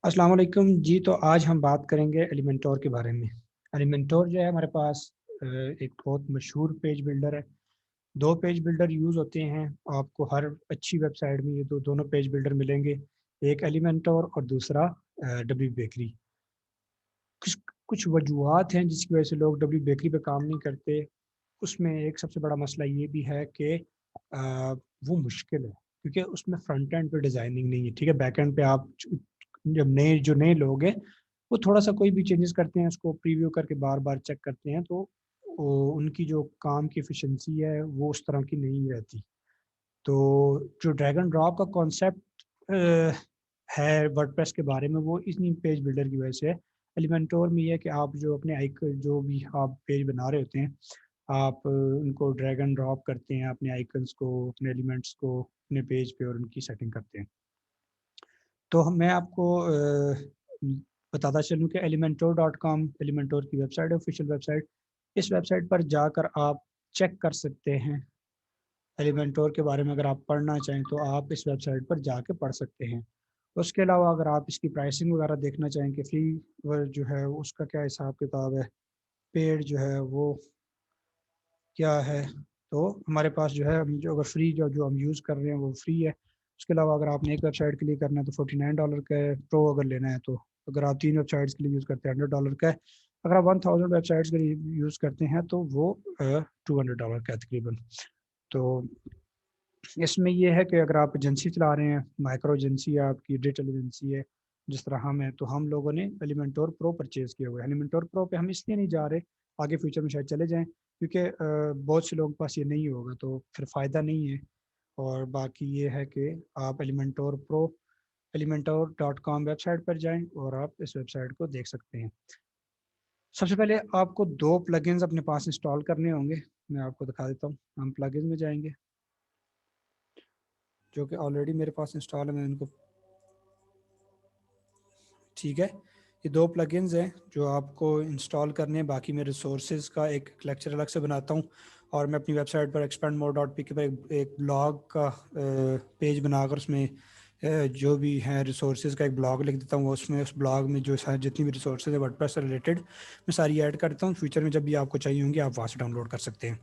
अस्सलाम वालेकुम जी। तो आज हम बात करेंगे एलिमेंटोर के बारे में। एलिमेंटोर जो है हमारे पास एक बहुत मशहूर पेज बिल्डर है। दो पेज बिल्डर यूज़ होते हैं। आपको हर अच्छी वेबसाइट में ये दोनों पेज बिल्डर मिलेंगे। एक एलिमेंटोर और दूसरा डब्ल्यू बेकरी। कुछ कुछ वजूहत हैं जिसकी वजह से लोग डब्ल्यू बेकरी पे काम नहीं करते। उसमें एक सबसे बड़ा मसला ये भी है कि वो मुश्किल है, क्योंकि उसमें फ्रंट एंड पे डिज़ाइनिंग नहीं है। ठीक है, बैक एंड पे आप जब नए लोग हैं वो थोड़ा सा कोई भी चेंजेस करते हैं, उसको प्रीव्यू करके बार बार चेक करते हैं, तो उनकी जो काम की एफिशिएंसी है वो उस तरह की नहीं रहती। तो जो ड्रैग एंड ड्रॉप का कॉन्सेप्ट है वर्डप्रेस के बारे में, वो इन्हीं पेज बिल्डर की वजह से है। एलिमेंटोर में ये है कि आप जो अपने आइकन, जो भी आप पेज बना रहे होते हैं, आप उनको ड्रैग एंड ड्रॉप करते हैं, अपने आइकन्स को, अपने एलिमेंट्स को अपने पेज पे और उनकी सेटिंग करते हैं। तो मैं आपको बताता चलूँ कि एलिमेंटोर.com एलिमेंटोर की वेबसाइट है, ऑफिशियल वेबसाइट। इस वेबसाइट पर जाकर आप चेक कर सकते हैं एलिमेंटोर के बारे में। अगर आप पढ़ना चाहें तो आप इस वेबसाइट पर जाके पढ़ सकते हैं। उसके अलावा अगर आप इसकी प्राइसिंग वगैरह देखना चाहें कि फ्री जो है उसका क्या हिसाब किताब है, पेड जो है वो क्या है, तो हमारे पास जो है जो अगर फ्री जो हम यूज़ कर रहे हैं वो फ्री है। उसके अलावा अगर आपने एक वेबसाइट के लिए करना है तो $49 का है। प्रो अगर लेना है तो अगर आप 3 वेबसाइट्स के लिए यूज़ करते हैं $100 का है। अगर आप 1000 वेबसाइट्स के लिए यूज़ करते हैं तो वो $200 का है तकरीबन। तो इसमें ये है कि अगर आप एजेंसी चला रहे हैं, माइक्रो एजेंसी है आपकी, डिजिटल एजेंसी है जिस तरह हम हैं, तो हम लोगों ने एलिमेंटोर प्रो परचेज़ किया हुआ है। एलिमेंटोर प्रो पे हम इसलिए नहीं जा रहे, आगे फ्यूचर में शायद चले जाएं, क्योंकि बहुत से लोगों के पास ये नहीं होगा तो फिर फ़ायदा नहीं है। और बाकी ये है कि आप एलिमेंटोर प्रो एलिमेंटोर.com वेबसाइट पर जाएं और आप इस वेबसाइट को देख सकते हैं। सबसे पहले आपको दो प्लगइन्स अपने पास इंस्टॉल करने होंगे। मैं आपको दिखा देता हूँ। हम प्लगइन्स में जाएंगे, जो कि ऑलरेडी मेरे पास इंस्टॉल है, मैं इनको, ठीक है। ये दो प्लगइन्स हैं जो आपको इंस्टॉल करने हैं। बाकी मैं रिसोर्सेज का एक लेक्चर अलग से बनाता हूँ, और मैं अपनी वेबसाइट पर expandmore.pk पर एक ब्लॉग का पेज बनाकर उसमें जो भी है रिसोर्सेज का एक ब्लॉग लिख देता हूँ। उसमें उस ब्लॉग में जो सारी जितनी भी रिसोर्सेज है वर्डप्रेस से रिलेटेड, मैं सारी ऐड करता हूँ। फ्यूचर में जब भी आपको चाहिए होंगे आप वहाँ से डाउनलोड कर सकते हैं।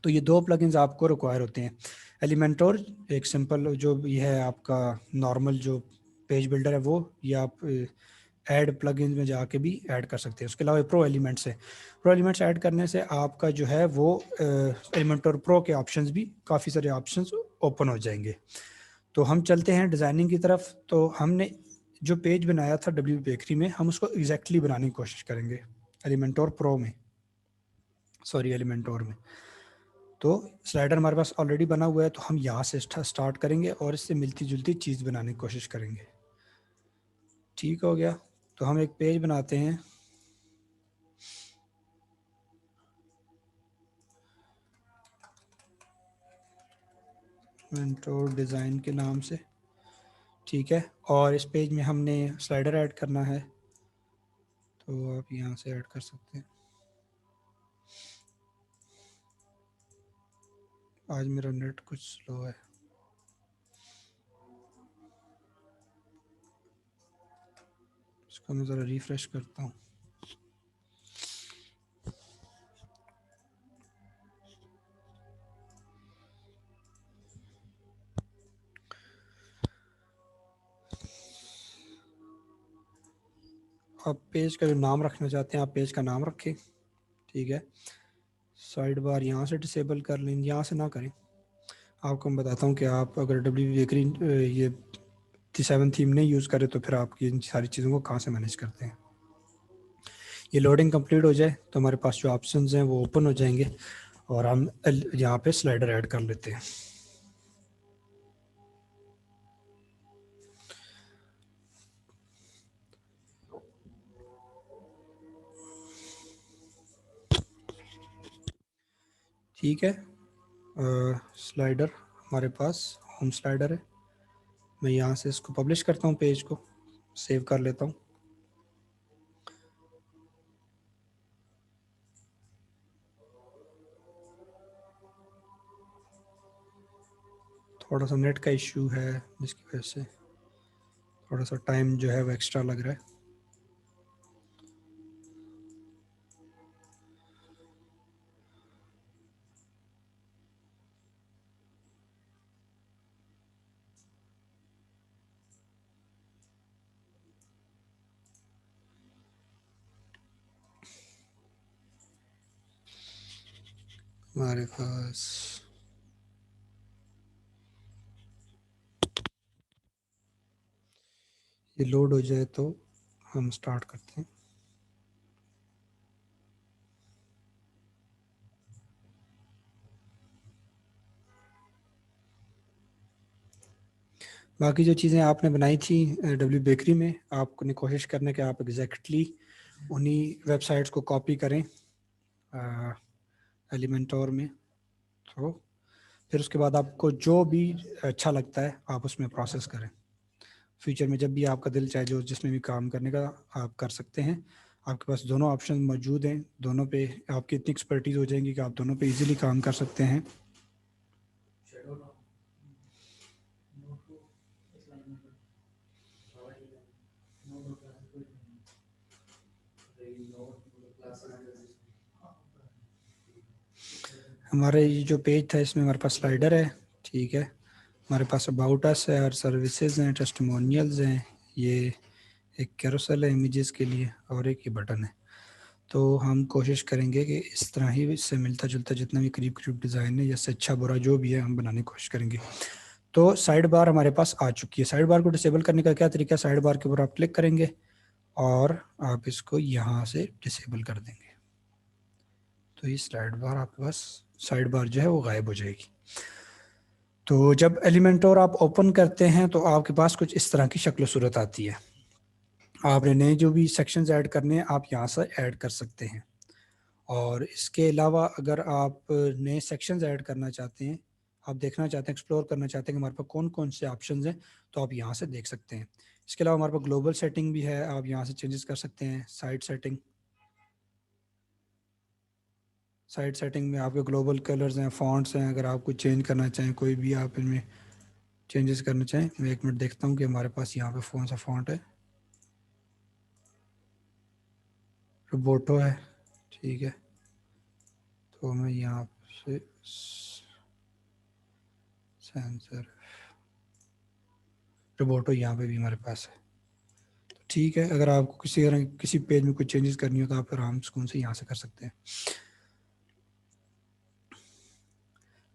तो ये दो प्लगइन्स आपको रिक्वायर होते हैं। एलिमेंटोर एक सिंपल जो ये है आपका नॉर्मल जो पेज बिल्डर है वो, ये आप ऐड प्लगइन्स में जाके भी ऐड कर सकते हैं। उसके अलावा प्रो एलिमेंट्स है। प्रो एलिमेंट्स ऐड करने से आपका जो है वो एलिमेंटोर प्रो के ऑप्शंस भी, काफ़ी सारे ऑप्शंस ओपन हो जाएंगे। तो हम चलते हैं डिज़ाइनिंग की तरफ। तो हमने जो पेज बनाया था डब्ल्यू बेकरी में, हम उसको एग्जैक्टली बनाने की कोशिश करेंगे एलिमेंटोर प्रो में, सॉरी एलिमेंटोर में। तो स्लाइडर हमारे पास ऑलरेडी बना हुआ है, तो हम यहाँ से स्टार्ट करेंगे और इससे मिलती जुलती चीज़ बनाने की कोशिश करेंगे। ठीक हो गया। तो हम एक पेज बनाते हैं। मेंटोर डिज़ाइन के नाम से, ठीक है। और इस पेज में हमने स्लाइडर ऐड करना है, तो आप यहाँ से ऐड कर सकते हैं। आज मेरा नेट कुछ स्लो है। इसको मैं ज़रा रिफ़्रेश करता हूँ। आप पेज का जो नाम रखना चाहते हैं आप पेज का नाम रखें, ठीक है। साइड बार यहाँ से डिसेबल कर लें, यहाँ से ना करें। आपको मैं बताता हूँ कि आप अगर डब्ल्यू बेकरी ये 7 थीम नहीं यूज़ करें तो फिर आप इन सारी चीज़ों को कहाँ से मैनेज करते हैं। ये लोडिंग कंप्लीट हो जाए तो हमारे पास जो ऑप्शंस हैं वो ओपन हो जाएंगे, और हम यहाँ पे स्लाइडर ऐड कर लेते हैं। ठीक है। स्लाइडर हमारे पास होम स्लाइडर है। मैं यहाँ से इसको पब्लिश करता हूँ, पेज को सेव कर लेता हूँ। थोड़ा सा नेट का इशू है जिसकी वजह से थोड़ा सा टाइम जो है वो एक्स्ट्रा लग रहा है। हमारे पास ये लोड हो जाए तो हम स्टार्ट करते हैं। बाकी जो चीज़ें आपने बनाई थी डब्ल्यू बेकरी में, आपने कोशिश करने कि आप एग्जैक्टली उन्हीं वेबसाइट्स को कॉपी करें एलिमेंटोर में। तो फिर उसके बाद आपको जो भी अच्छा लगता है आप उसमें प्रोसेस करें। फ्यूचर में जब भी आपका दिल चाहे जो जिसमें भी काम करने का आप कर सकते हैं। आपके पास दोनों ऑप्शन मौजूद हैं, दोनों पे आपकी इतनी एक्सपर्टीज़ हो जाएंगी कि आप दोनों पे इजीली काम कर सकते हैं। हमारे ये जो पेज था इसमें हमारे पास स्लाइडर है, ठीक है। हमारे पास अबाउट अस है और सर्विसेज हैं, टेस्टिमोनियल्स हैं, ये एक कैरोसेल है इमेजेस के लिए और एक ये बटन है। तो हम कोशिश करेंगे कि इस तरह ही इससे मिलता जुलता जितना भी करीब करीब डिज़ाइन है, जैसे अच्छा बुरा जो भी है हम बनाने की कोशिश करेंगे। तो साइड बार हमारे पास आ चुकी है। साइड बार को डिसेबल करने का क्या तरीका है, साइड बार के ऊपर आप क्लिक करेंगे और आप इसको यहाँ से डिसेबल कर देंगे तो ये साइड बार आपके पास साइड बार जो है वो गायब हो जाएगी। तो जब एलिमेंटोर आप ओपन करते हैं तो आपके पास कुछ इस तरह की शक्ल सूरत आती है। आपने नए जो भी सेक्शंस ऐड करने हैं आप यहाँ से ऐड कर सकते हैं। और इसके अलावा अगर आप नए सेक्शंस ऐड करना चाहते हैं, आप देखना चाहते हैं, एक्सप्लोर करना चाहते हैं कि हमारे पास कौन कौन से ऑप्शंस हैं, तो आप यहाँ से देख सकते हैं। इसके अलावा हमारे पास ग्लोबल सेटिंग भी है, आप यहाँ से चेंजेस कर सकते हैं। साइड सेटिंग में आपके ग्लोबल कलर्स हैं, फॉन्ट्स हैं, अगर आप कुछ चेंज करना चाहें, कोई भी आप इनमें चेंजेस करना चाहें। मैं एक मिनट देखता हूँ कि हमारे पास यहाँ पे कौन सा फॉन्ट है। रोबोटो है, ठीक है। तो मैं यहाँ से सेंसर रोबोटो यहाँ पे भी हमारे पास है, तो ठीक है। अगर आपको किसी तरह किसी पेज में कुछ चेंजेस करनी हो तो आप आराम सुकून से यहाँ से कर सकते हैं।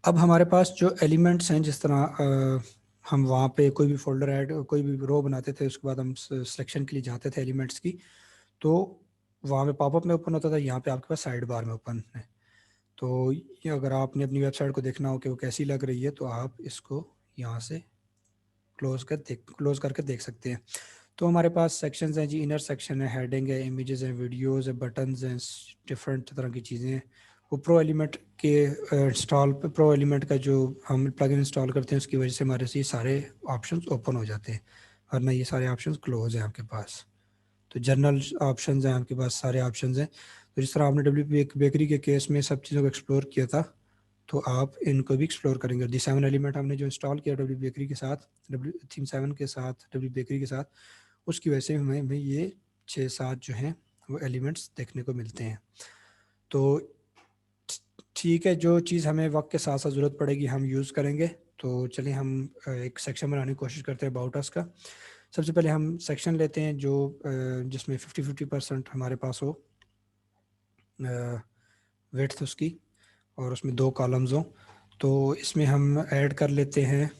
अब हमारे पास जो एलिमेंट्स हैं, जिस तरह हम वहाँ पे कोई भी फोल्डर ऐड, कोई भी रो बनाते थे, उसके बाद हम सिलेक्शन के लिए जाते थे एलिमेंट्स की, तो वहाँ पे पॉपअप में ओपन होता था, यहाँ पे आपके पास साइड बार में ओपन है। तो ये अगर आपने अपनी वेबसाइट को देखना हो कि वो कैसी लग रही है तो आप इसको यहाँ से क्लोज करके देख सकते हैं। तो हमारे पास सेक्शंस हैं जी, इनर सेक्शन है, हेडिंग है, इमेजेस हैं, वीडियोस है, बटन्स हैं, डिफरेंट तरह की चीज़ें हैं। वो प्रो एलिमेंट के इंस्टॉल पे प्रो एलिमेंट का जो हम प्लगइन इंस्टॉल करते हैं उसकी वजह से हमारे से ये सारे ऑप्शंस ओपन हो जाते हैं, वरना ये सारे ऑप्शंस क्लोज हैं आपके पास। तो जनरल ऑप्शंस हैं आपके पास, सारे ऑप्शंस हैं। तो जिस तरह आपने डब्ल्यू बेकरी के केस में सब चीज़ों को एक्सप्लोर किया था, तो आप इनको भी एक्सप्लोर करेंगे। डी 7 एलिमेंट हमने जो इंस्टॉल किया डब्ल्यू बेकरी के साथ, डब्ल्यू थीम 7 के साथ, डब्ल्यू बेकरी के साथ, उसकी वजह से हमें ये 6-7 जो हैं वो एलिमेंट्स देखने को मिलते हैं। तो ठीक है, जो चीज़ हमें वक्त के साथ साथ ज़रूरत पड़ेगी हम यूज़ करेंगे। तो चलिए हम एक सेक्शन बनाने की कोशिश करते हैं अबाउट अस का। सबसे पहले हम सेक्शन लेते हैं जो जिसमें 50-50% हमारे पास हो विड्थ उसकी, और उसमें 2 कॉलम्स हों। तो इसमें हम ऐड कर लेते हैं,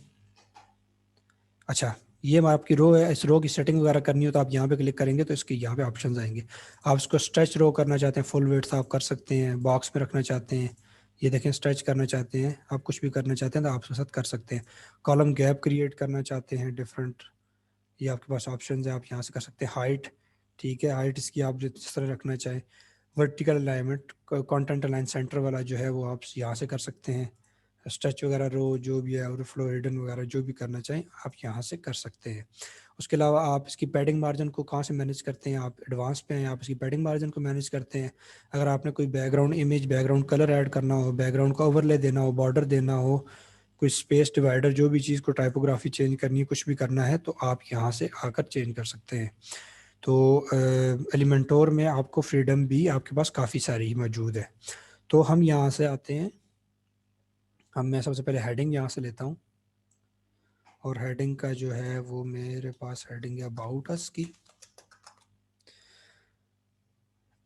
अच्छा ये आपकी रो है, इस रो की सेटिंग वगैरह करनी हो तो आप यहाँ पे क्लिक करेंगे तो इसके यहाँ पे ऑप्शंस आएंगे। आप इसको स्ट्रेच रो करना चाहते हैं, फुल विड्थ आप कर सकते हैं, बॉक्स में रखना चाहते हैं, ये देखें स्ट्रेच करना चाहते हैं, आप कुछ भी करना चाहते हैं तो आप उसके साथ कर सकते हैं। कॉलम गैप क्रिएट करना चाहते हैं डिफरेंट, ये आपके पास ऑप्शन है, आप यहाँ से कर सकते हैं। हाइट, ठीक है, हाइट इसकी आप जिस तरह रखना चाहें। Vertical alignment, content align centre वाला जो है वो आप यहाँ से कर सकते हैं। स्ट्रेच वगैरह रो जो भी है, और फ्लो हिडन वगैरह जो भी करना चाहें आप यहाँ से कर सकते हैं। उसके अलावा आप इसकी पैडिंग मार्जिन को कहाँ से मैनेज करते हैं, आप एडवांस पे हैं, आप इसकी पैडिंग मार्जिन को मैनेज करते हैं। अगर आपने कोई background image, background colour add करना हो, बैकग्राउंड का ओवरले देना हो, बॉर्डर देना हो, कोई स्पेस डिवाइडर, जो भी चीज़ को टाइपोग्राफी चेंज करनी है, कुछ भी करना है, तो आप यहाँ से आकर चेंज कर सकते हैं। तो एलिमेंटोर में आपको फ्रीडम भी आपके पास काफ़ी सारी मौजूद है। तो हम यहाँ से आते हैं, मैं सबसे पहले हेडिंग यहाँ से लेता हूँ, और हेडिंग का जो है वो मेरे पास हेडिंग है अबाउट अस की।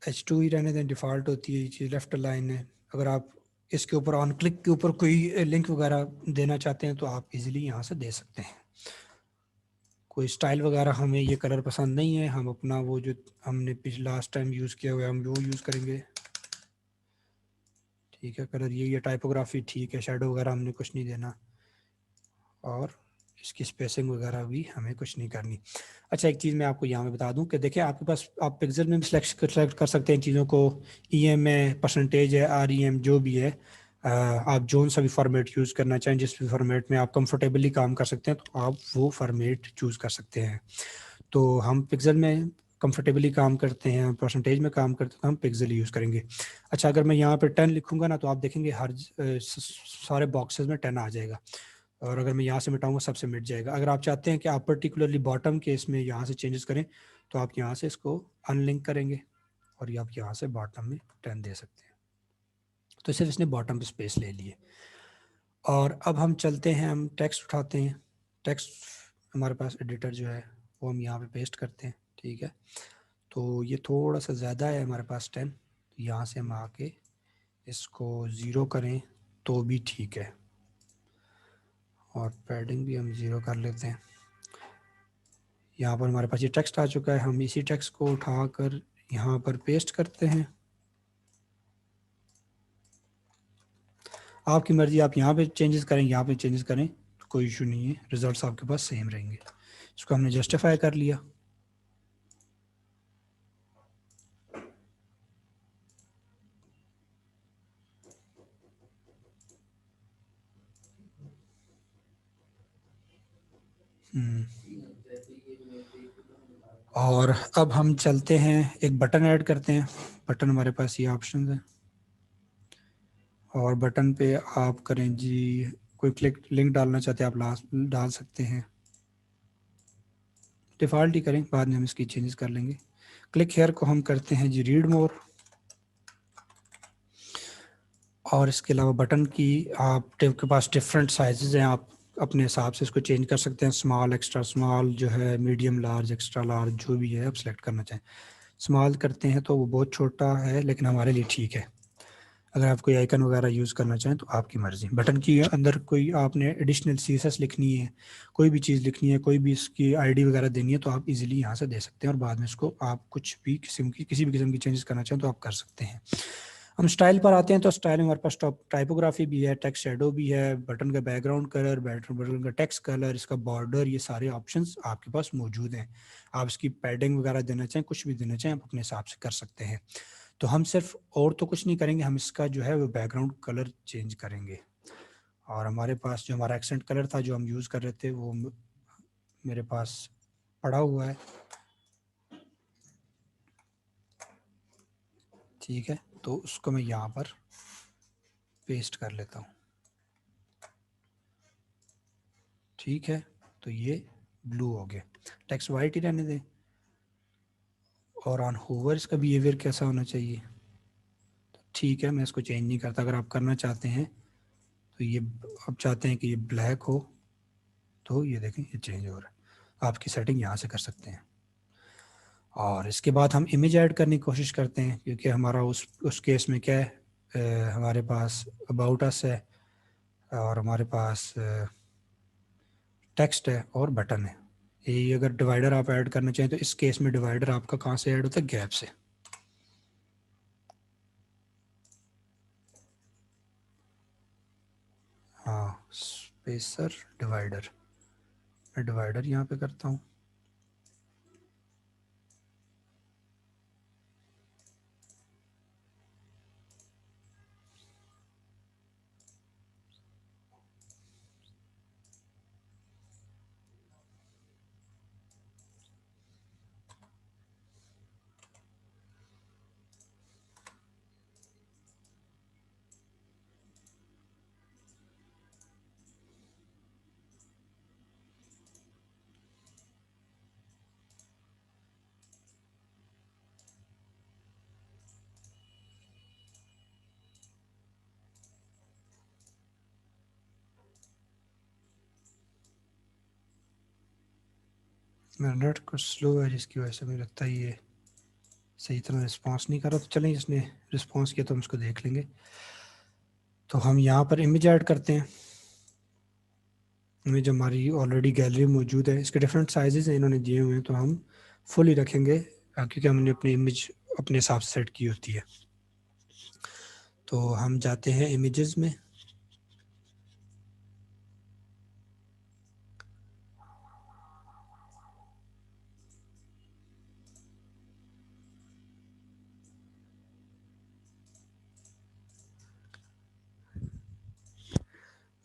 H2 ही रहने दें, डिफ़ॉल्ट होती है ये चीज़, लेफ्ट लाइन है। अगर आप इसके ऊपर ऑन क्लिक के ऊपर कोई लिंक वगैरह देना चाहते हैं तो आप इजीली यहाँ से दे सकते हैं। कोई स्टाइल वगैरह, हमें ये कलर पसंद नहीं है, हम अपना वो जो हमने पिछला लास्ट टाइम यूज़ किया हुआ है हम वो यूज़ करेंगे। ठीक है, कलर ये टाइपोग्राफी ठीक है, शेडो वगैरह हमने कुछ नहीं देना, और इसकी स्पेसिंग वगैरह भी हमें कुछ नहीं करनी। अच्छा, एक चीज़ मैं आपको यहाँ पे बता दूं कि देखिए, आपके पास आप पिक्सल में भी सेलेक्ट कर सकते हैं चीज़ों को। EM है, परसेंटेज है, REM जो भी है, आप जो सा भी फॉर्मेट यूज़ करना चाहें, जिस भी फॉर्मेट में आप कंफर्टेबली काम कर सकते हैं, तो आप वो फॉर्मेट चूज़ कर सकते हैं। तो हम पिक्सल में कंफर्टेबली काम करते हैं, परसेंटेज में काम करते हैं, तो हम पिक्सल यूज़ करेंगे। अच्छा, अगर मैं यहाँ पर 10 लिखूंगा ना, तो आप देखेंगे हर सारे बॉक्सेस में 10 आ जाएगा, और अगर मैं यहाँ से मिटाऊंगा सबसे मिट जाएगा। अगर आप चाहते हैं कि आप पर्टिकुलरली बॉटम केस में यहाँ से चेंजेस करें, तो आप यहाँ से इसको अनलिंक करेंगे, और ये आप यहाँ से बॉटम में 10 दे सकते हैं। तो सिर्फ इसने बॉटम पे स्पेस ले लिए। और अब हम चलते हैं, हम टेक्स्ट उठाते हैं। टेक्स्ट हमारे पास एडिटर जो है वो हम यहाँ पे पेस्ट करते हैं। ठीक है, तो ये थोड़ा सा ज़्यादा है हमारे पास 10, तो यहाँ से हम आके इसको 0 करें तो भी ठीक है, और पैडिंग भी हम 0 कर लेते हैं। यहाँ पर हमारे पास ये टेक्स्ट आ चुका है, हम इसी टेक्स्ट को उठाकर यहाँ पर पेस्ट करते हैं। आपकी मर्ज़ी, आप यहाँ पे चेंजेस करें, यहाँ पे चेंजेस करें, तो कोई इशू नहीं है, रिजल्ट्स आपके पास सेम रहेंगे। इसको हमने जस्टिफाई कर लिया। और अब हम चलते हैं, एक बटन ऐड करते हैं। बटन हमारे पास ये ऑप्शन है, और बटन पे आप करें जी, कोई क्लिक लिंक डालना चाहते हैं आप लास्ट डाल सकते हैं, डिफ़ॉल्ट ही करें, बाद में हम इसकी चेंजेस कर लेंगे। क्लिक हेयर को हम करते हैं जी रीड मोर, और इसके अलावा बटन की आपके पास डिफरेंट साइजेज़ हैं, आप अपने हिसाब से इसको चेंज कर सकते हैं। स्मॉल, एक्स्ट्रा स्मॉल जो है, मीडियम लार्ज, एक्स्ट्रा लार्ज, जो भी है आप सेलेक्ट करना चाहें। स्मॉल करते हैं तो वो बहुत छोटा है, लेकिन हमारे लिए ठीक है। अगर आप कोई आइकन वगैरह यूज़ करना चाहें तो आपकी मर्ज़ी। बटन की अंदर कोई आपने एडिशनल CSS लिखनी है, कोई भी चीज़ लिखनी है, कोई भी इसकी ID वगैरह देनी है, तो आप इजीली यहाँ से दे सकते हैं, और बाद में इसको आप कुछ भी किसी भी किस्म की चेंजेस करना चाहें तो आप कर सकते हैं। हम स्टाइल पर आते हैं, तो स्टाइल में हमारे पास टाइपोग्राफी भी है, टेक्स्ट शेडो भी है, बटन का बैकग्राउंड कलर, बटन का टेक्स्ट कलर, इसका बॉर्डर, ये सारे ऑप्शंस आपके पास मौजूद हैं। आप इसकी पैडिंग वगैरह देना चाहें, कुछ भी देना चाहें, आप अपने हिसाब से कर सकते हैं। तो हम सिर्फ और तो कुछ नहीं करेंगे, हम इसका जो है वो बैकग्राउंड कलर चेंज करेंगे। और हमारे पास जो हमारा एक्सेंट कलर था जो हम यूज़ कर रहे थे, वो मेरे पास पड़ा हुआ है। ठीक है, तो उसको मैं यहाँ पर पेस्ट कर लेता हूँ। ठीक है, तो ये ब्लू हो गया, टेक्स्ट वाइट ही रहने दें। और ऑन होवर इसका बिहेवियर कैसा होना चाहिए, तो ठीक है, मैं इसको चेंज नहीं करता। अगर आप करना चाहते हैं तो ये, आप चाहते हैं कि ये ब्लैक हो, तो ये देखें ये चेंज हो रहा है। आपकी सेटिंग यहाँ से कर सकते हैं। और इसके बाद हम इमेज ऐड करने की कोशिश करते हैं, क्योंकि हमारा उस केस में क्या है, हमारे पास अबाउट अस है, और हमारे पास टेक्स्ट है और बटन है। ये अगर डिवाइडर आप ऐड करना चाहें, तो इस केस में डिवाइडर आपका कहाँ से ऐड होता है, गैप से। हाँ, स्पेसर डिवाइडर, मैं डिवाइडर यहाँ पे करता हूँ। मेरा नेट कुछ स्लो है जिसकी वजह से मुझे लगता है ये सही तरह रिस्पॉन्स नहीं कर रहा। तो चलें, इसने रिस्पॉन्स किया तो हम इसको देख लेंगे। तो हम यहाँ पर इमेज ऐड करते हैं। इमेज हमारी ऑलरेडी गैलरी में मौजूद है। इसके डिफरेंट साइजेस हैं इन्होंने दिए हुए हैं, तो हम फुल ही रखेंगे क्योंकि हमने अपनी इमेज अपने हिसाब से सेट की होती है। तो हम जाते हैं इमेजेस में।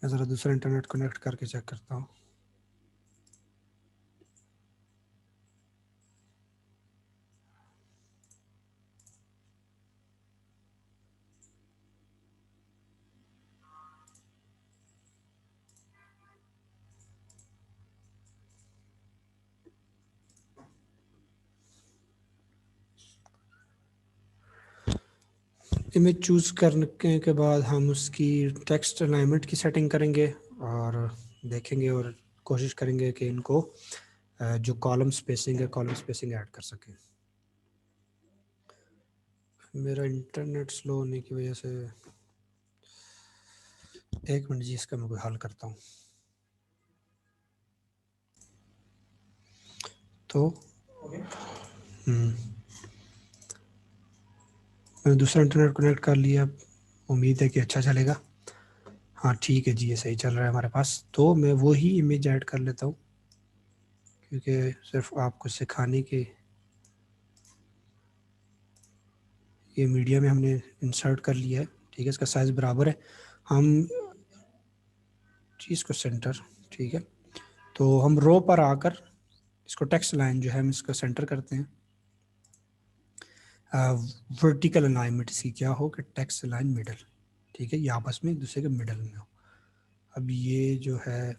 मैं ज़रा दूसरा इंटरनेट कनेक्ट करके चेक करता हूँ। इमेज चूज़ करने के बाद हम उसकी टेक्स्ट अलाइनमेंट की सेटिंग करेंगे और देखेंगे और कोशिश करेंगे कि इनको जो कॉलम स्पेसिंग है, कॉलम स्पेसिंग ऐड कर सकें। मेरा इंटरनेट स्लो होने की वजह से, एक मिनट जी, इसका मैं कोई हल करता हूँ। तो मैंने दूसरा इंटरनेट कनेक्ट कर लिया, उम्मीद है कि अच्छा चलेगा। हाँ ठीक है जी, ये सही चल रहा है हमारे पास। तो मैं वो ही इमेज ऐड कर लेता हूँ क्योंकि सिर्फ आपको सिखाने के, ये मीडिया में हमने इंसर्ट कर लिया है। ठीक है, इसका साइज़ बराबर है। हम चीज़ को सेंटर, ठीक है, तो हम रो पर आकर इसको टेक्स्ट लाइन जो है हम इसका सेंटर करते हैं। वर्टिकल अलाइनमेंट इसकी क्या हो कि टेक्स्ट लाइन मिडल, ठीक है, ये आपस में एक दूसरे के मिडल में हो। अब ये जो है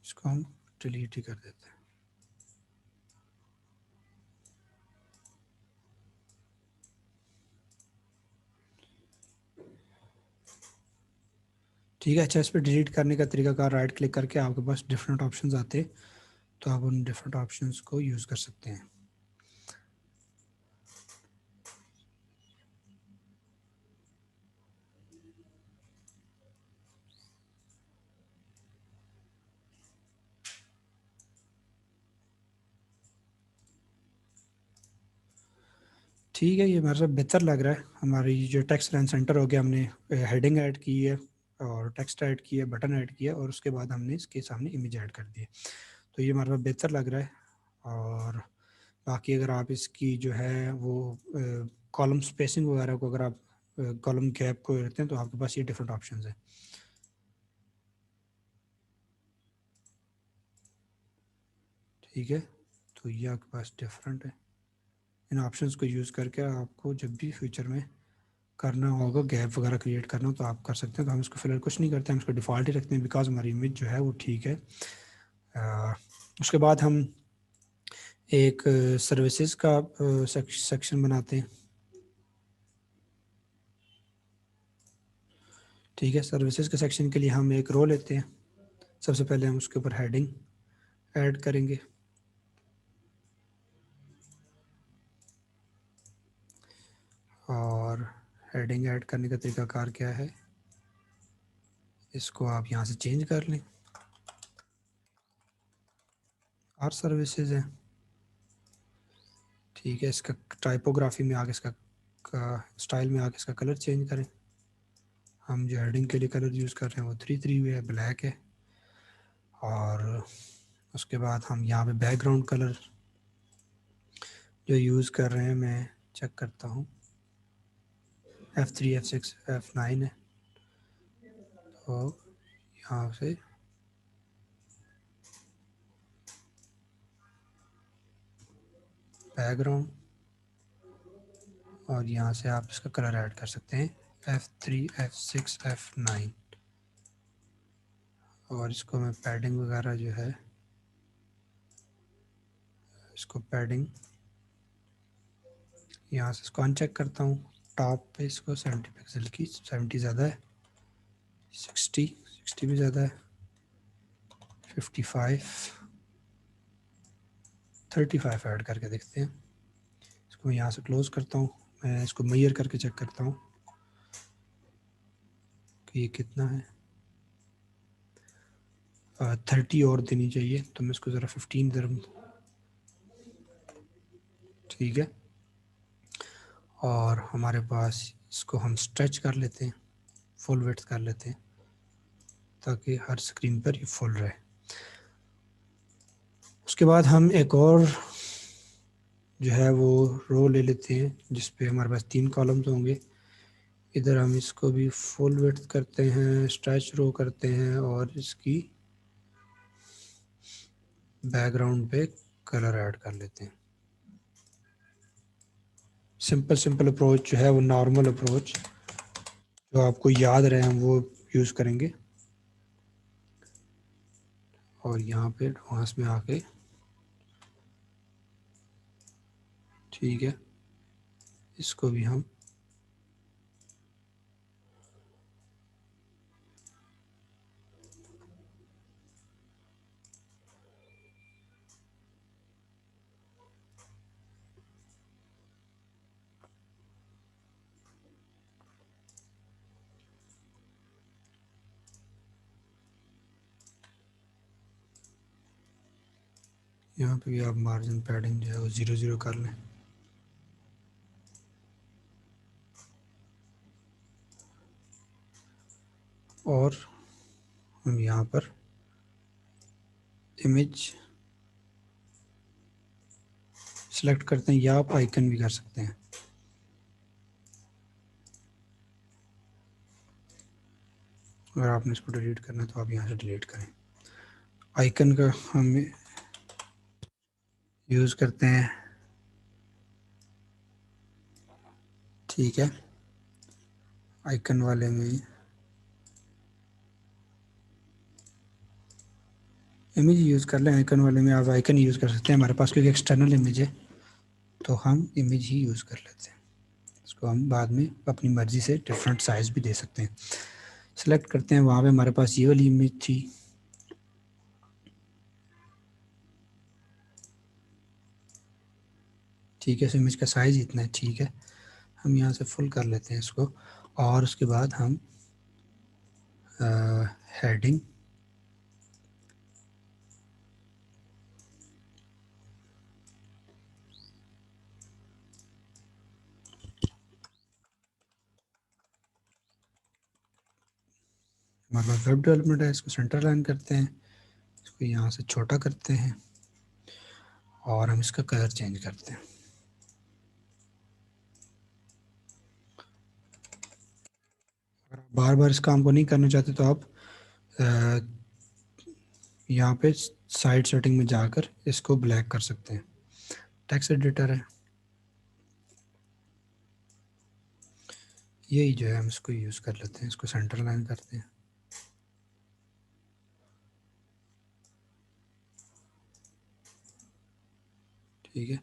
इसको हम डिलीट ही कर देते हैं। ठीक है, अच्छा, इस पर डिलीट करने का तरीकाकार राइट क्लिक करके आपके पास डिफरेंट ऑप्शंस आते हैं, तो आप उन डिफरेंट ऑप्शंस को यूज़ कर सकते हैं। ठीक है, ये मेरे से बेहतर लग रहा है। हमारी जो टेक्स्ट लाइन सेंटर हो गया, हमने हेडिंग ऐड की है और टेक्स्ट ऐड किया, बटन ऐड किया और उसके बाद हमने इसके सामने इमेज ऐड कर दी है। तो ये हमारे पास बेहतर लग रहा है। और बाकी अगर आप इसकी जो है वो कॉलम स्पेसिंग वगैरह को, अगर आप कॉलम गैप को रखते हैं तो आपके पास ये डिफरेंट ऑप्शंस हैं। ठीक है, तो ये आपके पास डिफरेंट है। इन ऑप्शंस को यूज़ करके आपको जब भी फ्यूचर में करना होगा, गैप वगैरह क्रिएट करना हो, तो आप कर सकते हैं। तो हम इसको फिलहाल कुछ नहीं करते, हम इसको डिफ़ॉल्ट ही रखते हैं बिकॉज हमारी इमेज जो है वो ठीक है। उसके बाद हम एक सर्विसेज का सेक्शन बनाते हैं। ठीक है, सर्विसेज के सेक्शन के लिए हम एक रो लेते हैं। सबसे पहले हम उसके ऊपर हेडिंग ऐड करेंगे और हेडिंग ऐड करने का तरीकाकार क्या है, इसको आप यहाँ से चेंज कर लें। और सर्विसेज है, ठीक है, इसका टाइपोग्राफी में आगे इसका स्टाइल में आगे इसका कलर चेंज करें। हम जो हेडिंग के लिए कलर यूज़ कर रहे हैं वो 3 है, ब्लैक है। और उसके बाद हम यहाँ पे बैकग्राउंड कलर जो यूज़ कर रहे हैं, मैं चेक करता हूँ, F3 F6 F9 है। तो यहाँ से बैकग्राउंड और यहाँ से आप इसका कलर ऐड कर सकते हैं, F3 F6 F9। और इसको मैं पैडिंग वगैरह जो है, इसको पैडिंग यहाँ से इसको अनचेक करता हूँ। टॉप पे इसको 70 पिक्सल की, 70 ज़्यादा है, 60 भी ज़्यादा है, 55 35 ऐड करके देखते हैं। इसको मैं यहाँ से क्लोज करता हूँ, मैं इसको मेजर करके चेक करता हूँ कि ये कितना है। 30 और देनी चाहिए, तो मैं इसको ज़रा 15 दर, ठीक है। और हमारे पास इसको हम स्ट्रेच कर लेते हैं, फुल विड्थ कर लेते हैं ताकि हर स्क्रीन पर ये फुल रहे। उसके बाद हम एक और जो है वो रो ले लेते हैं जिस पे हमारे पास 3 कॉलम्स होंगे। इधर हम इसको भी फुल विड्थ करते हैं, स्ट्रेच रो करते हैं और इसकी बैकग्राउंड पे कलर ऐड कर लेते हैं। सिंपल अप्रोच जो है वो नॉर्मल अप्रोच जो आपको याद रहे हम वो यूज़ करेंगे। और यहाँ पे एडवांस में आके, ठीक है, इसको भी हम यहाँ पे भी आप मार्जिन पैडिंग जो है वो 0 कर लें। और हम यहाँ पर इमेज सेलेक्ट करते हैं या आप आइकन भी कर सकते हैं। अगर आपने इसको डिलीट करना है तो आप यहाँ से डिलीट करें। आइकन का हम यूज़ करते हैं, ठीक है। आइकन वाले में इमेज यूज़ कर लें, आइकन वाले में आप आइकन यूज़ कर सकते हैं। हमारे पास क्योंकि एक्सटर्नल इमेज है तो हम इमेज ही यूज़ कर लेते हैं। इसको हम बाद में अपनी मर्ज़ी से डिफरेंट साइज़ भी दे सकते हैं। सेलेक्ट करते हैं, वहाँ पे हमारे पास ये वाली इमेज थी, ठीक है। इस इमेज का साइज़ इतना है, ठीक है। हम यहाँ से फुल कर लेते हैं इसको। और उसके बाद हम हेडिंग, हमारे पास वेब डेवलपमेंट है, इसको सेंटर लाइन करते हैं, इसको यहाँ से छोटा करते हैं और हम इसका कलर चेंज करते हैं। अगर आप बार बार इस काम को नहीं करना चाहते तो आप यहाँ पे साइड सेटिंग में जाकर इसको ब्लैक कर सकते हैं। टेक्स्ट एडिटर है, यही जो है हम इसको यूज़ कर लेते हैं। इसको सेंटर लाइन करते हैं, ठीक है।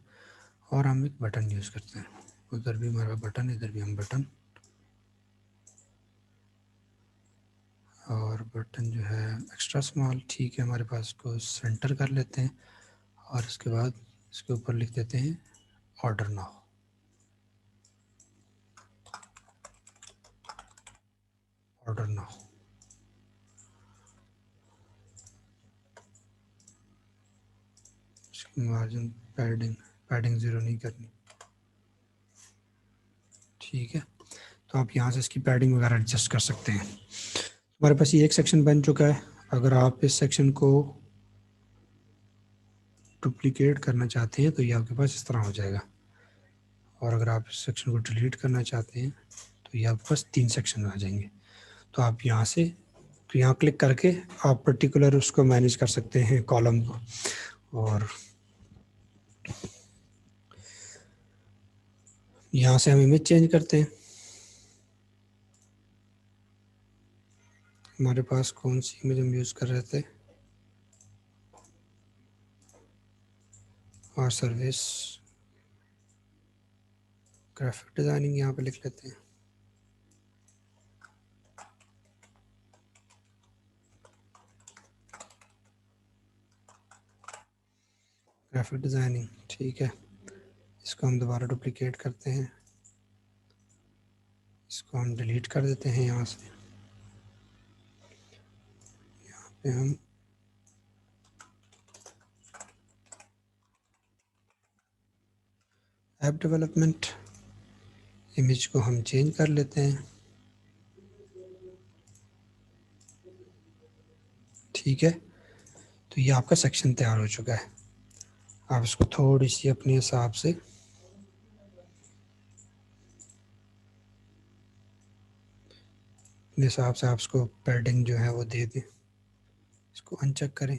और हम एक बटन यूज़ करते हैं, उधर भी हमारा बटन, इधर भी हम बटन। और बटन जो है एक्स्ट्रा स्मॉल, ठीक है। हमारे पास इसको सेंटर कर लेते हैं और इसके बाद इसके ऊपर लिख देते हैं ऑर्डर नाउ, ऑर्डर नाउ। इसकी मार्जिन पैडिंग 0 नहीं करनी, ठीक है। तो आप यहाँ से इसकी पैडिंग वगैरह एडजस्ट कर सकते हैं। हमारे पास ये एक सेक्शन बन चुका है। अगर आप इस सेक्शन को डुप्लिकेट करना चाहते हैं तो ये आपके पास इस तरह हो जाएगा। और अगर आप इस सेक्शन को डिलीट करना चाहते हैं तो ये आपके पास 3 सेक्शन आ जाएंगे। तो आप यहाँ से, तो यहाँ क्लिक करके आप पर्टिकुलर उसको मैनेज कर सकते हैं कॉलम को। और यहाँ से हम इमेज चेंज करते हैं। हमारे पास कौन सी इमेज हम यूज़ कर रहे थे, और सर्विस ग्राफिक डिज़ाइनिंग यहाँ पे लिख लेते हैं। ग्राफिक डिज़ाइनिंग, ठीक है। इसको हम दोबारा डुप्लिकेट करते हैं, इसको हम डिलीट कर देते हैं यहाँ से। पे हम ऐप डेवलपमेंट, इमेज को हम चेंज कर लेते हैं, ठीक है। तो ये आपका सेक्शन तैयार हो चुका है। आप इसको थोड़ी सी अपने हिसाब से आप इसको पैडिंग जो है वो दे दें। इसको अनचेक करें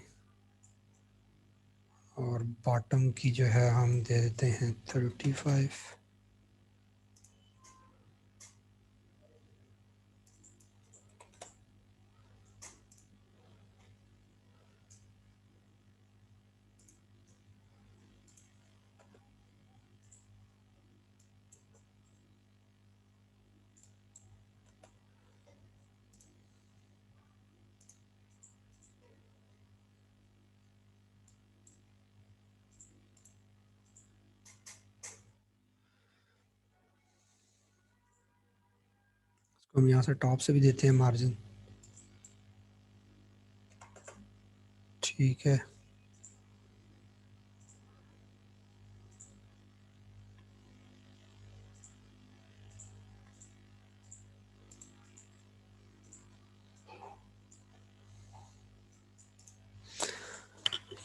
और बॉटम की जो है हम दे देते हैं 35। इसको हम यहाँ से टॉप से भी देते हैं मार्जिन, ठीक है।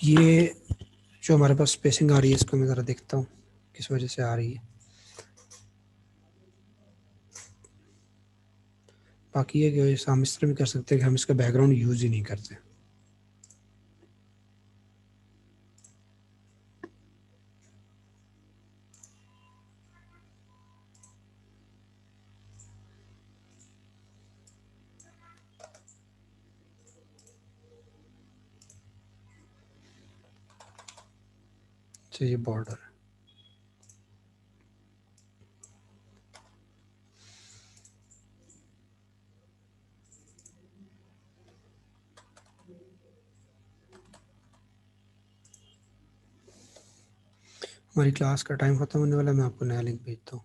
ये जो हमारे पास स्पेसिंग आ रही है इसको मैं ज़रा देखता हूँ किस वजह से आ रही है। बाकी ये कि हम इस तरह भी कर सकते हैं कि हम इसका बैकग्राउंड यूज़ ही नहीं करते। तो ये बॉर्डर है। हमारी क्लास का टाइम ख़त्म होने वाला है, मैं आपको नया लिंक भेजता हूँ।